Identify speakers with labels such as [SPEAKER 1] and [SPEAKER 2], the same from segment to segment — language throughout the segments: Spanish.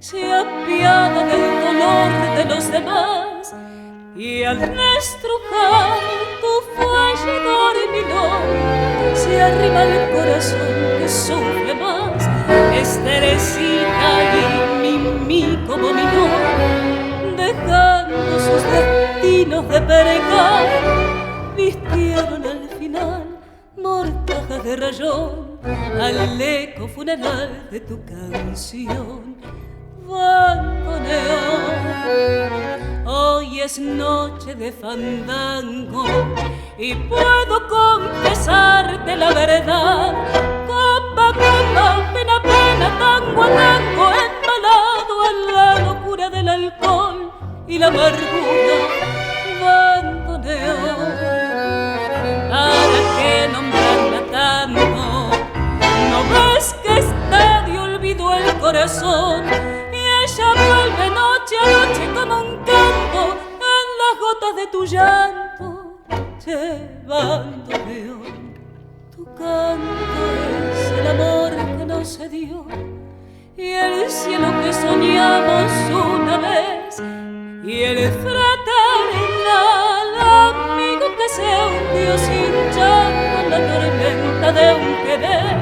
[SPEAKER 1] se apiada del dolor de los demás, y al estrujar tu fuelle dormilón se arrima el corazón que sufre más. Es Teresita y Mimi como Minón, dejando sus destinos de perecar, vistieron al final mortajas de rayón al eco funeral de tu canción. Bandoneón, hoy es noche de fandango y puedo confesarte la verdad. Copa, copa, pena, pena, tango a tango, embalado a la locura del alcohol y la amargura. Bandoneón, ¿para qué nombrarla tanto? ¿No ves que está de olvido el corazón? Ella vuelve noche a noche como un canto en las gotas de tu llanto, llevándome. Tu canto es el amor que no se dio y el cielo que soñamos una vez, y el fraternal amigo que se hundió sin llanto en la tormenta de un querer,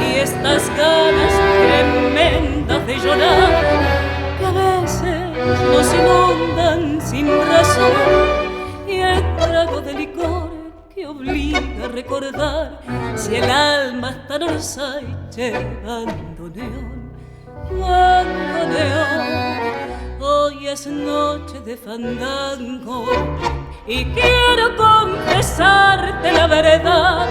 [SPEAKER 1] y estas ganas tremendas de llorar que a veces nos inundan sin razón, y el trago de licor que obliga a recordar si el alma está norsa y bandoneón. Bandoneón, hoy es noche de fandango y quiero confesarte la verdad.